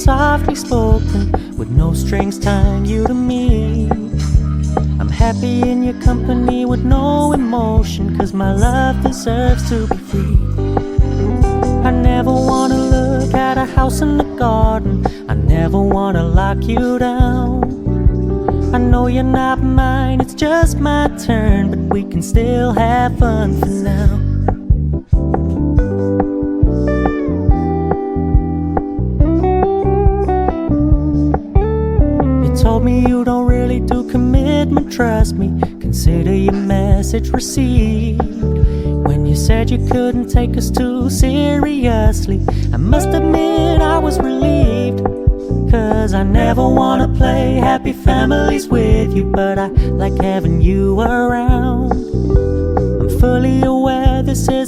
softly spoken, with no strings tying you to me. I'm happy in your company with no emotion, 'cause my love deserves to be free. I never wanna look at a house in the garden, I never wanna lock you down. I know you're not mine, it's just my turn, but we can still have fun for now. You told me you don't really do commitment, trust me, consider your message received. When you said you couldn't take us too seriously, I must admit I was relieved. 'Cause I never wanna play happy families with you, but I like having you around. I'm fully aware this is